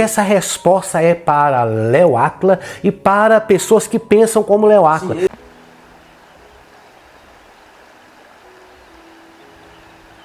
Essa resposta é para Léo Áquila e para pessoas que pensam como Léo Áquila. Sim.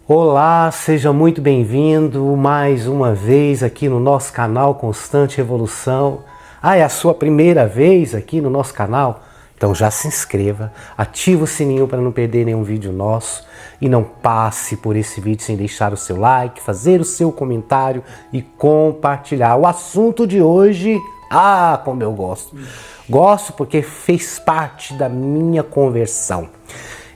Olá, seja muito bem-vindo mais uma vez aqui no nosso canal Constante Evolução. É a sua primeira vez aqui no nosso canal? Então já se inscreva, ativa o sininho para não perder nenhum vídeo nosso e não passe por esse vídeo sem deixar o seu like, fazer o seu comentário e compartilhar. O assunto de hoje, como eu gosto. Gosto porque fez parte da minha conversão.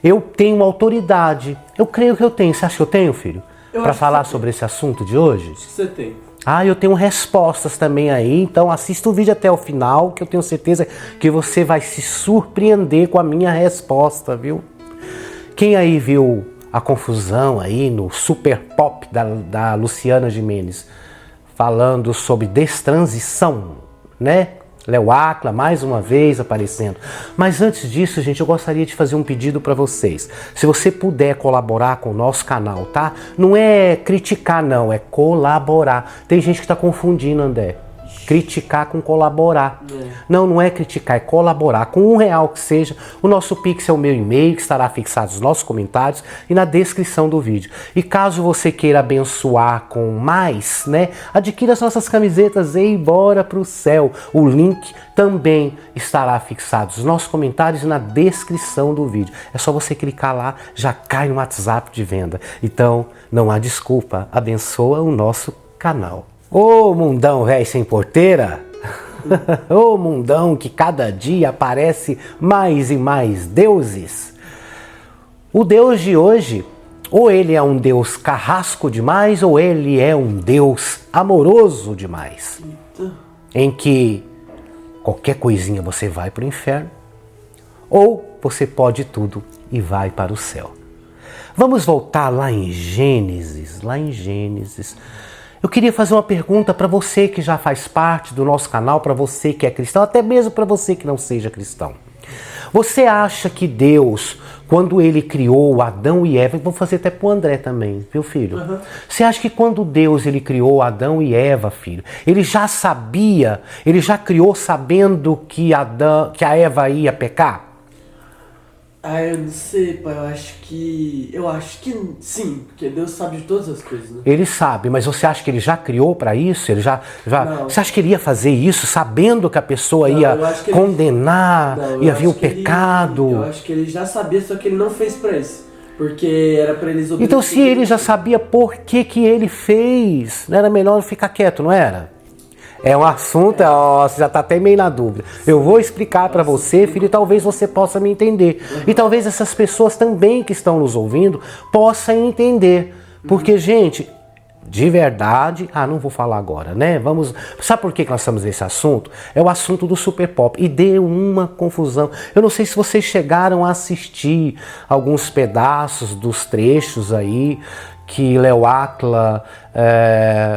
Eu tenho autoridade, eu creio que eu tenho. Você acha que eu tenho, filho? Para falar sobre esse assunto de hoje? Acho que você tem. Eu tenho respostas também aí, então assista o vídeo até o final, que eu tenho certeza que você vai se surpreender com a minha resposta, viu? Quem aí viu a confusão aí no Super Pop da Luciana Gimenez, falando sobre destransição, né? Léo Áquila, mais uma vez aparecendo. Mas antes disso, gente, eu gostaria de fazer um pedido para vocês. Se você puder colaborar com o nosso canal, tá? Não é criticar, não, é colaborar. Tem gente que está confundindo, André. Criticar com colaborar. Não é criticar, é colaborar. Com R$1 que seja, o nosso Pix é o meu e-mail, que estará fixado nos nossos comentários e na descrição do vídeo. E caso você queira abençoar com mais, né? Adquira as nossas camisetas e bora pro céu. O link também estará fixado nos nossos comentários e na descrição do vídeo. É só você clicar lá, já cai no WhatsApp de venda. Então, não há desculpa, abençoa o nosso canal. Ô mundão velho sem porteira, ô mundão que cada dia aparece mais e mais deuses. O Deus de hoje, ou ele é um Deus carrasco demais, ou ele é um Deus amoroso demais. Em que qualquer coisinha você vai para o inferno, ou você pode tudo e vai para o céu. Vamos voltar lá em Gênesis, Eu queria fazer uma pergunta para você que já faz parte do nosso canal, para você que é cristão, até mesmo para você que não seja cristão. Você acha que Deus, quando ele criou Adão e Eva, vou fazer até para o André também, viu, filho? Você acha que quando Deus ele criou Adão e Eva, filho, ele já sabia, ele já criou sabendo que a Eva ia pecar? Eu não sei, pai, eu acho que sim, porque Deus sabe de todas as coisas, né? Ele sabe, mas você acha que ele já criou para isso? Ele já você acha que ele ia fazer isso sabendo que a pessoa ia condenar, ia vir o pecado? Eu acho que ele já sabia, só que ele não fez para isso, porque era para eles obedecerem. Então se ele já sabia por que ele fez, não era melhor ficar quieto, não era? É um assunto, você já está até meio na dúvida. Eu vou explicar para você, filho, e talvez você possa me entender. E talvez essas pessoas também que estão nos ouvindo possam entender. Porque, gente, de verdade... não vou falar agora, né? Sabe por que nós estamos nesse assunto? É o assunto do Super Pop. E deu uma confusão. Eu não sei se vocês chegaram a assistir alguns pedaços dos trechos aí que Léo Áquila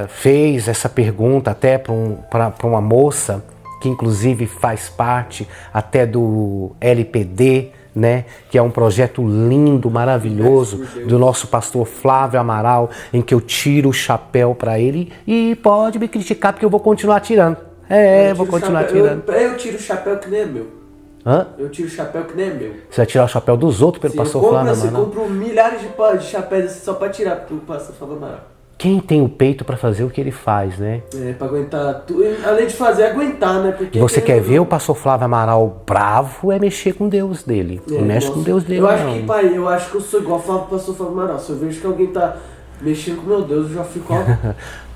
fez essa pergunta até para uma moça que inclusive faz parte até do LPD, né, que é um projeto lindo, maravilhoso do nosso pastor Flávio Amaral, em que eu tiro o chapéu para ele e pode me criticar porque eu vou continuar tirando. Vou continuar tirando. Eu tiro o chapéu que nem é meu. Eu tiro o chapéu que nem é meu. Você vai tirar o chapéu dos outros pelo pastor Flávio Amaral? Eu compro milhares de chapéus só para tirar pro pastor Flávio Amaral. Quem tem o peito para fazer o que ele faz, né? Para aguentar tudo. Além de fazer, aguentar, né? Porque você quer ver o pastor Flávio Amaral bravo, é mexer com Deus dele. Não mexe com Deus dele, eu acho que eu sou igual o pastor Flávio Amaral. Se eu vejo que alguém tá mexendo com meu Deus, eu já fico...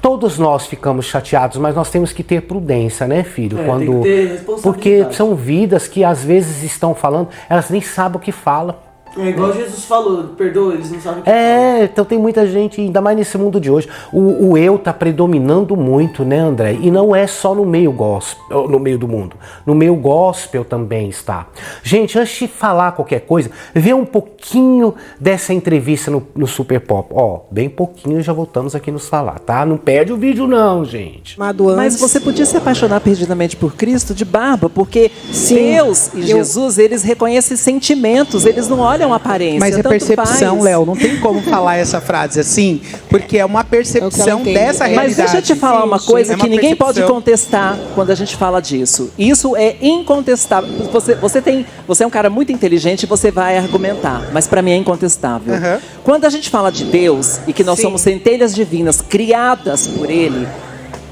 Todos nós ficamos chateados, mas nós temos que ter prudência, né, filho? Tem que ter responsabilidade. Porque são vidas que às vezes estão falando, elas nem sabem o que falam. É igual Jesus falou, perdoa, eles não sabem o que falam. Então tem muita gente, ainda mais nesse mundo de hoje, o eu tá predominando muito, né, André? E não é só no meio gospel, no meio do mundo. No meio gospel também está. Gente, antes de falar qualquer coisa, vê um pouquinho dessa entrevista no Super Pop. Bem pouquinho e já voltamos aqui nos falar, tá? Não perde o vídeo não, gente. Mas você podia se apaixonar perdidamente por Cristo de barba, porque Deus e Jesus, eles reconhecem sentimentos, eles não olham é uma aparência. Mas é tanto percepção, faz. Léo. Não tem como falar essa frase assim, porque é uma percepção dessa realidade. Mas deixa eu te falar uma coisa É que ninguém pode percepção. contestar quando a gente fala disso. Isso é incontestável. Você é um cara muito inteligente e você vai argumentar, mas para mim é incontestável. Uhum. Quando a gente fala de Deus e que nós somos centelhas divinas criadas por Ele,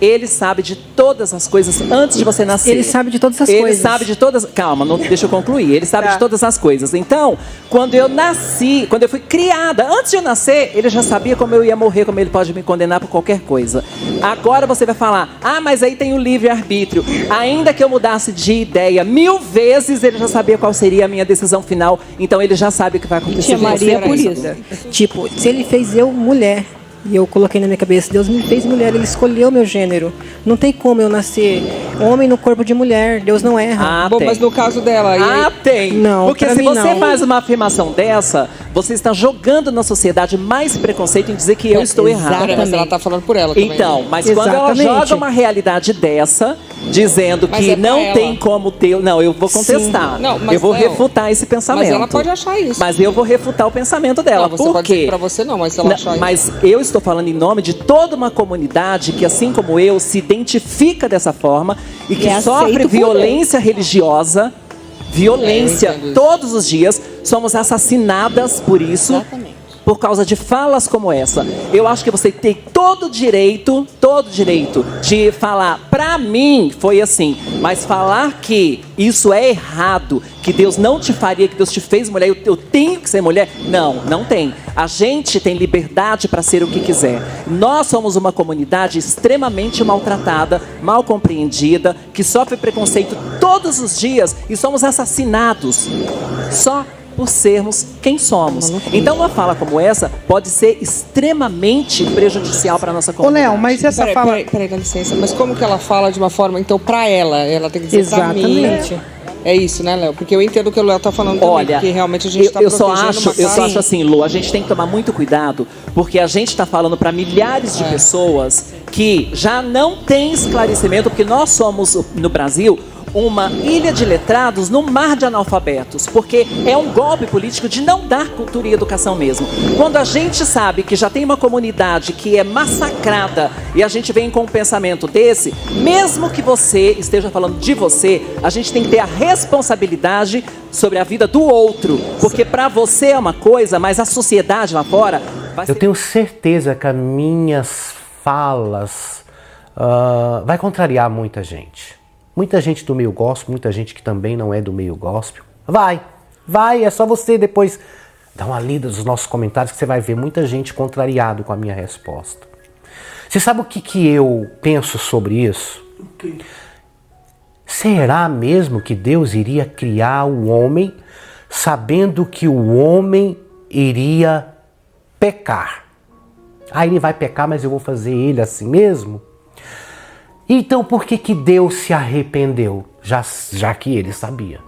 Ele sabe de todas as coisas antes de você nascer. Ele sabe de todas as Ele coisas. sabe de todas... Calma, deixa eu concluir. Ele sabe Tá. de todas as coisas. Então, quando eu nasci, quando eu fui criada, antes de eu nascer, ele já sabia como eu ia morrer, como ele pode me condenar por qualquer coisa. Agora você vai falar, mas aí tem o livre-arbítrio. Ainda que eu mudasse de ideia 1000 vezes, ele já sabia qual seria a minha decisão final. Então, ele já sabe o que vai acontecer. Tia Maria por isso. Tipo, se ele fez eu mulher, e eu coloquei na minha cabeça, Deus me fez mulher, ele escolheu meu gênero. Não tem como eu nascer homem no corpo de mulher, Deus não erra. Bom, mas no caso dela... Tem. Não, porque pra se mim você não. faz uma afirmação dessa, você está jogando na sociedade mais preconceito em dizer que eu estou errado. Mas ela tá falando por ela também. Então, mas quando ela Exatamente. joga uma realidade dessa, dizendo Mas que é pra não ela. tem como ter... Não, eu vou contestar. Não, mas eu vou Léo, refutar esse pensamento. Mas ela pode achar isso. Mas eu vou refutar o pensamento dela. Não, você Por pode quê? dizer pra você não, mas se ela achar Mas eu estou falando em nome de toda uma comunidade que, assim como eu, se identifica dessa forma e que E sofre aceita por violência religiosa, violência eu entendo isso. todos os dias, somos assassinadas por isso. Por causa de falas como essa. Eu acho que você tem todo o direito de falar, pra mim foi assim, mas falar que isso é errado, que Deus não te faria, que Deus te fez mulher, eu tenho que ser mulher, não tem. A gente tem liberdade para ser o que quiser. Nós somos uma comunidade extremamente maltratada, mal compreendida, que sofre preconceito todos os dias e somos assassinados. Só por sermos quem somos. Então uma fala como essa pode ser extremamente prejudicial para a nossa Ô, comunidade. Léo, mas essa fala... Peraí, dá licença. Mas como que ela fala de uma forma, então, pra ela? Ela tem que dizer Exatamente. pra mim. É isso, né, Léo? Porque eu entendo o que o Léo tá falando também, Olha, porque realmente a gente tá eu só protegendo acho, uma casa. assim, Lu, a gente tem que tomar muito cuidado, porque a gente está falando para milhares de pessoas que já não têm esclarecimento, porque nós somos, no Brasil, uma ilha de letrados no mar de analfabetos, porque é um golpe político de não dar cultura e educação mesmo. Quando a gente sabe que já tem uma comunidade que é massacrada e a gente vem com um pensamento desse, mesmo que você esteja falando de você, a gente tem que ter a responsabilidade sobre a vida do outro, porque para você é uma coisa, mas a sociedade lá fora vai ser... Eu tenho certeza que as minhas falas vai contrariar muita gente. Muita gente do meio gospel, muita gente que também não é do meio gospel. Vai, é só você depois dar uma lida dos nossos comentários que você vai ver muita gente contrariado com a minha resposta. Você sabe o que eu penso sobre isso? Ok. Será mesmo que Deus iria criar o homem sabendo que o homem iria pecar? Ele vai pecar, mas eu vou fazer ele assim mesmo? Então por que Deus se arrependeu? Já que ele sabia.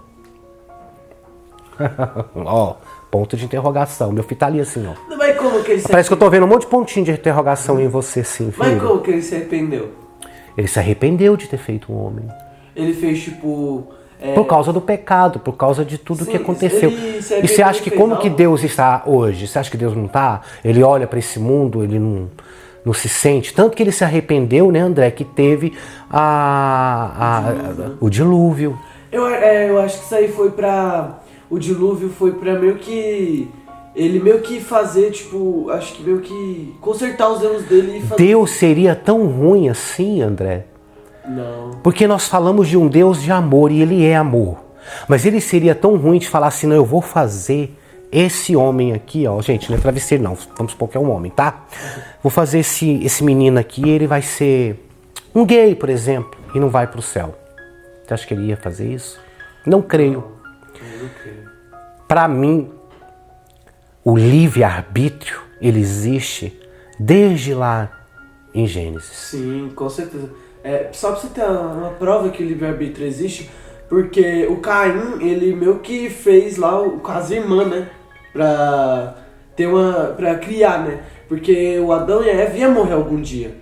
Ó, ponto de interrogação. Meu filho tá ali assim, ó. Mas como que ele se Parece que eu tô vendo um monte de pontinho de interrogação em você, sim, filho. Mas como que ele se arrependeu? Ele se arrependeu de ter feito um homem. Ele fez tipo... Por causa do pecado, por causa de tudo Sim, que aconteceu. ele se E arrependeu você acha que e fez como que algo? Deus está hoje? Você acha que Deus não está? Ele olha para esse mundo, ele não se sente. Tanto que ele se arrependeu, né, André, que teve o dilúvio. Eu acho que isso aí foi pra... O dilúvio foi pra meio que... Ele meio que fazer, tipo... Acho que meio que... Consertar os erros dele e fazer... Deus seria tão ruim assim, André? Não. Porque nós falamos de um Deus de amor e ele é amor. Mas ele seria tão ruim de falar assim, não, eu vou fazer esse homem aqui, ó. Gente, não é travesseiro não, vamos supor que é um homem, tá? Vou fazer esse menino aqui, ele vai ser um gay, por exemplo, e não vai pro céu. Você acha que ele ia fazer isso? Não creio. Para mim, o livre-arbítrio, ele existe desde lá em Gênesis. Sim, com certeza. Só pra você ter uma prova que o livre-arbítrio existe, porque o Caim, ele meio que fez lá com as irmãs, né? Pra criar, né? Porque o Adão e a Eva iam morrer algum dia.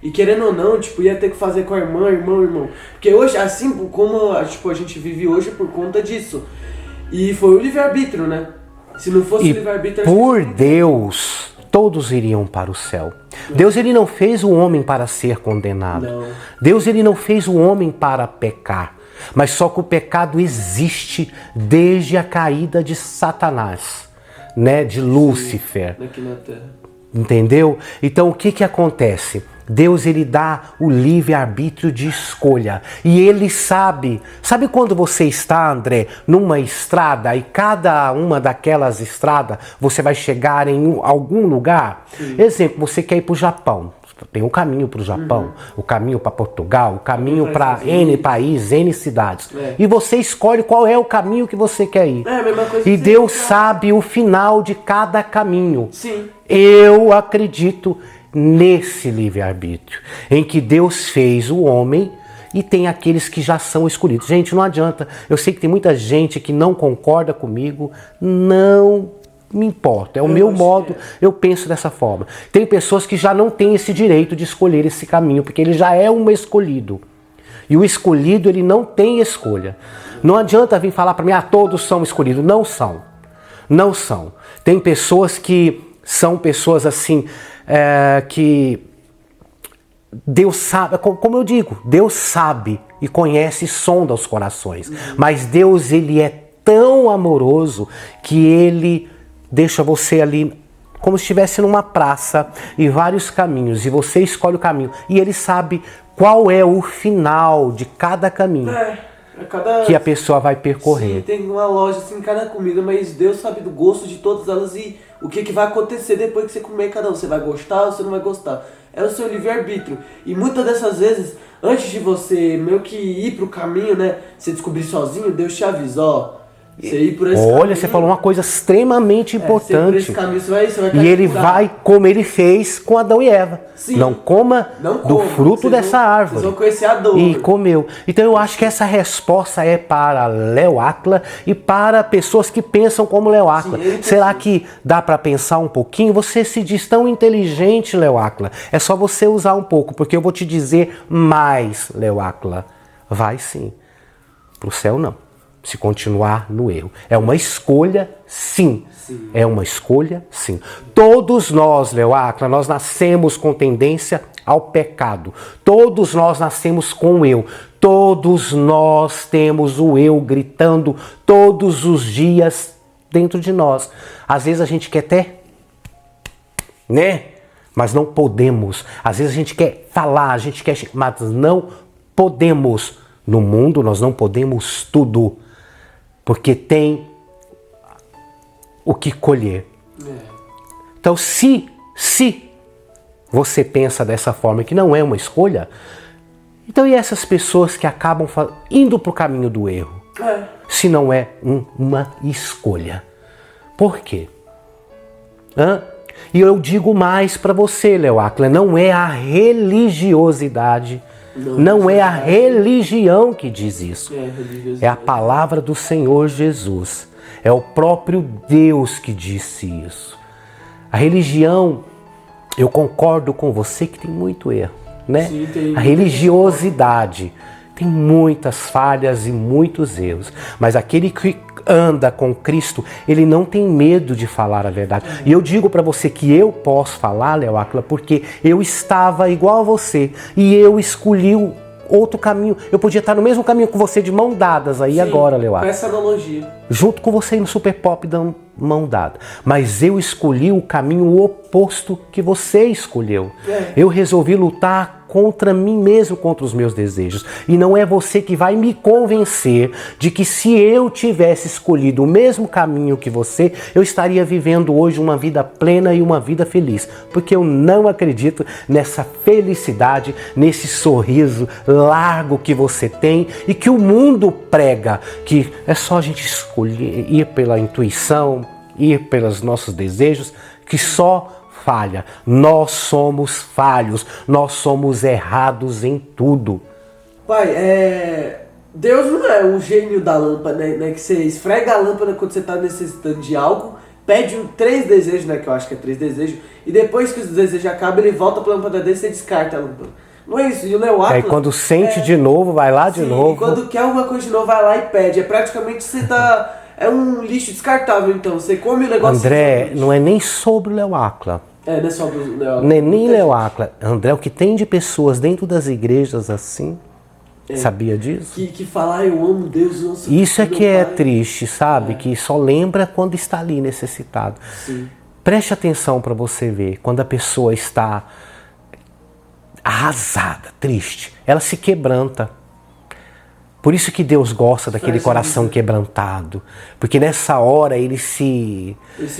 E querendo ou não, tipo, ia ter que fazer com a irmã, irmão. Porque hoje, assim como tipo, a gente vive hoje por conta disso. E foi o livre-arbítrio, né? Se não fosse E o livre-arbítrio... por Deus, todos iriam para o céu. Deus, ele não fez o homem para ser condenado. Não. Deus, ele não fez o homem para pecar. Mas só que o pecado existe desde a caída de Satanás, né? De Lúcifer. Aqui na Terra. Entendeu? Então o que acontece? Deus, ele dá o livre-arbítrio de escolha. E ele sabe quando você está, André, numa estrada e cada uma daquelas estradas você vai chegar em algum lugar? Sim. Exemplo, você quer ir para o Japão. Tem um caminho para o Japão, o caminho para Portugal, o caminho para N países, N cidades. E você escolhe qual é o caminho que você quer ir. É a mesma coisa. E Deus sabe o final de cada caminho. Sim. Eu acredito nesse livre-arbítrio, em que Deus fez o homem e tem aqueles que já são escolhidos. Gente, não adianta. Eu sei que tem muita gente que não concorda comigo, não me importa, é o meu modo, eu penso dessa forma. Tem pessoas que já não têm esse direito de escolher esse caminho, porque ele já é um escolhido. E o escolhido, ele não tem escolha. Não adianta vir falar para mim, todos são escolhidos. Não são. Não são. Tem pessoas que são pessoas assim, que Deus sabe, como eu digo, Deus sabe e conhece e sonda os corações. Mas Deus, ele é tão amoroso que ele deixa você ali como se estivesse numa praça e vários caminhos, e você escolhe o caminho, e ele sabe qual é o final de cada caminho que a pessoa vai percorrer. Sim, tem uma loja assim, cada comida, mas Deus sabe do gosto de todas elas e o que vai acontecer depois que você comer cada um. Você vai gostar ou você não vai gostar. É o seu livre-arbítrio. E muitas dessas vezes, antes de você meio que ir pro caminho, né, você descobrir sozinho, Deus te avisa, você ir por esse Olha, caminho, você falou uma coisa extremamente importante. Por esse caminho, você vai e ele vai, como ele fez com Adão e Eva. Sim. Não coma do fruto dessa árvore. Vocês vão conhecer a dor. E comeu. Então eu acho que essa resposta é para Léo Áquila e para pessoas que pensam como Léo Áquila. Será que dá para pensar um pouquinho? Você se diz tão inteligente, Léo Áquila. É só você usar um pouco, porque eu vou te dizer mais, Léo Áquila. Vai sim. Pro céu não. Se continuar no erro. É uma escolha, sim. É uma escolha, sim. Todos nós, Léo Áquila, nós nascemos com tendência ao pecado. Todos nós nascemos com o eu. Todos nós temos o eu gritando todos os dias dentro de nós. Às vezes a gente quer até, né? Mas não podemos. Às vezes a gente quer falar, a gente quer, mas não podemos. No mundo nós não podemos tudo. Porque tem o que colher. Então, se você pensa dessa forma, que não é uma escolha, então e essas pessoas que acabam indo para o caminho do erro? Se não é uma escolha. Por quê? E eu digo mais para você, Léo Áquila, não é a religiosidade, não é a religião que diz isso. É a palavra do Senhor Jesus. É o próprio Deus que disse isso. A religião, eu concordo com você que tem muito erro, né? Sim, a religiosidade tem muitas falhas e muitos erros. Mas aquele que anda com Cristo, ele não tem medo de falar a verdade. E eu digo para você que eu posso falar, Léo Áquila, porque eu estava igual a você e eu escolhi outro caminho. Eu podia estar no mesmo caminho com você de mão dadas aí. Sim, agora, Léo Áquila. Essa analogia. Junto com você no Super Pop da mão dada. Mas eu escolhi o caminho oposto que você escolheu. Eu resolvi lutar contra mim mesmo, contra os meus desejos. E não é você que vai me convencer de que se eu tivesse escolhido o mesmo caminho que você, eu estaria vivendo hoje uma vida plena e uma vida feliz. Porque eu não acredito nessa felicidade, nesse sorriso largo que você tem e que o mundo prega, que é só a gente escolher, ir pela intuição, ir pelos nossos desejos, que só falha. Nós somos falhos, nós somos errados em tudo. Pai, Deus não é um gênio da lâmpada, né? Que você esfrega a lâmpada quando você está necessitando de algo, pede 3 desejos, né? Que eu acho que é 3 desejos, e depois que os desejos acabam, ele volta para a lâmpada dele e você descarta a lâmpada. Não é isso, e o Léo Áquila... Aí quando sente de novo, vai lá de novo. E quando quer alguma coisa de novo, vai lá e pede. É praticamente você tá... é um lixo descartável, então. Você come o negócio... André, não é nem sobre o Leoacla. Não é sobre o Leoacla. Não é nem Leoacla. André, o que tem de pessoas dentro das igrejas assim, sabia disso? Que fala, eu amo Deus, eu amo Isso é que meu é pai. triste, sabe? Que só lembra quando está ali necessitado. Sim. Preste atenção para você ver, quando a pessoa está arrasada, triste, ela se quebranta. Por isso que Deus gosta daquele coração quebrantado. Porque nessa hora ele se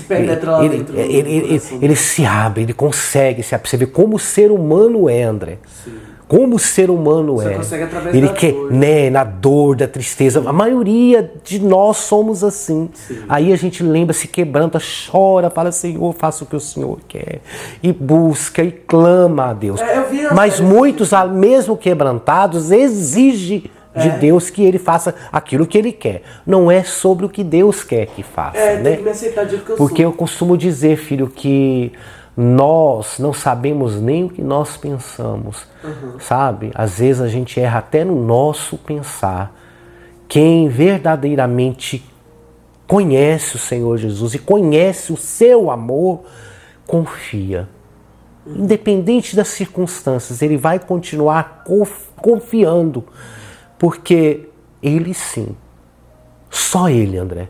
penetra lá dentro. Ele se abre, ele consegue se abrir. Você vê como o ser humano é, André. Sim. Como o ser humano Você é. consegue através Ele da quer, dor. né, na dor, da tristeza. A maioria de nós somos assim. Sim. Aí a gente lembra, se quebranta, chora, fala, Senhor, faça o que o Senhor quer. E busca e clama a Deus. Mas muitos, mesmo quebrantados, exigem de Deus que ele faça aquilo que ele quer. Não é sobre o que Deus quer que faça, né? Tem que me aceitar do jeito que eu Porque sou. eu costumo dizer, filho, que nós não sabemos nem o que nós pensamos, sabe? Às vezes a gente erra até no nosso pensar. Quem verdadeiramente conhece o Senhor Jesus e conhece o seu amor, confia. Independente das circunstâncias, ele vai continuar confiando, porque ele sim, só ele, André,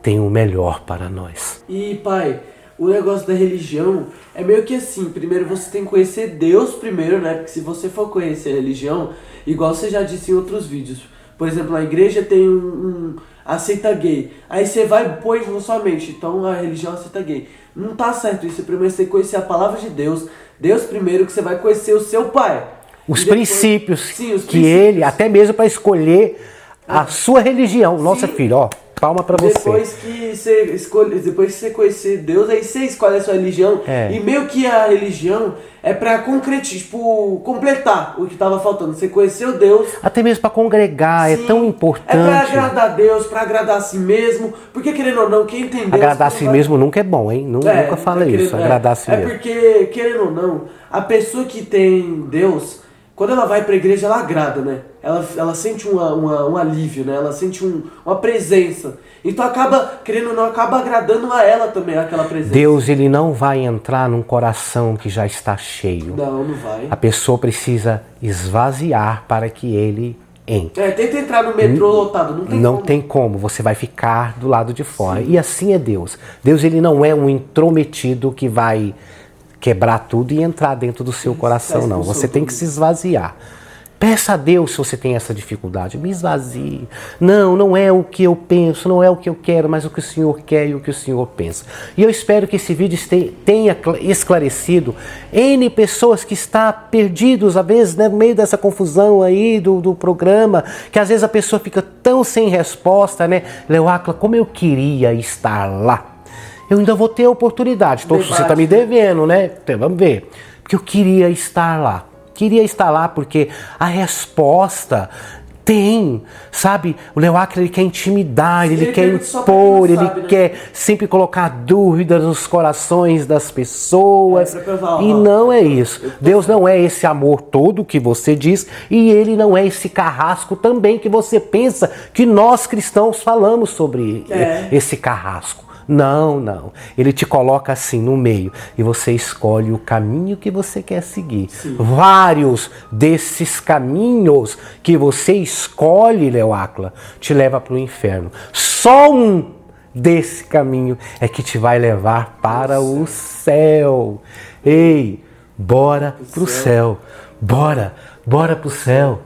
tem o melhor para nós. E pai, o negócio da religião é meio que assim, primeiro você tem que conhecer Deus primeiro, né? Porque se você for conhecer a religião, igual você já disse em outros vídeos, por exemplo, na igreja tem aceita gay, aí você vai e põe na sua mente, então a religião aceita gay. Não tá certo isso, primeiro você tem que conhecer a palavra de Deus, Deus primeiro, que você vai conhecer o seu pai. Os Depois, princípios sim, os que princípios. ele, até mesmo para escolher a sua religião. Nossa, filho, ó, palma para você. Depois que você conhecer Deus, aí você escolhe a sua religião. E meio que a religião é pra completar o que tava faltando. Você conheceu Deus. Até mesmo para congregar, Sim, é tão importante. É pra agradar a Deus, pra agradar a si mesmo. Porque querendo ou não, quem tem Deus... Agradar a si mesmo nunca é bom, hein? Nunca fala isso, agradar a si mesmo. É porque, querendo ou não, a pessoa que tem Deus, quando ela vai pra igreja, ela agrada, né? Ela sente um alívio, né? Ela sente uma presença. Então acaba, querendo ou não, acaba agradando a ela também, aquela presença. Deus, ele não vai entrar num coração que já está cheio. Não vai. A pessoa precisa esvaziar para que ele entre. Tenta entrar no metrô lotado, não tem como. Não tem como, você vai ficar do lado de fora. Sim. E assim é Deus. Deus, ele não é um intrometido que vai quebrar tudo e entrar dentro do seu coração, não. Você tem que se esvaziar. Peça a Deus se você tem essa dificuldade. Me esvazie. Não é o que eu penso, não é o que eu quero, mas o que o Senhor quer e o que o Senhor pensa. E eu espero que esse vídeo tenha esclarecido N pessoas que estão perdidos, às vezes, né, no meio dessa confusão aí do programa, que às vezes a pessoa fica tão sem resposta, né? Leoacla, como eu queria estar lá. Eu ainda vou ter a oportunidade. Então, você está me devendo, né? Então, vamos ver. Porque eu queria estar lá. Queria estar lá porque a resposta tem, sabe? O Leoacla, ele quer intimidade, ele quer impor, ele quer sempre colocar dúvidas nos corações das pessoas. E não é isso. Deus não é esse amor todo que você diz e ele não é esse carrasco também que você pensa que nós cristãos falamos sobre esse carrasco. Não. Ele te coloca assim no meio e você escolhe o caminho que você quer seguir. Sim. Vários desses caminhos que você escolhe, Leoacla, te leva para o inferno. Só um desse caminho é que te vai levar para o céu. Ei, bora pro céu. Bora pro céu.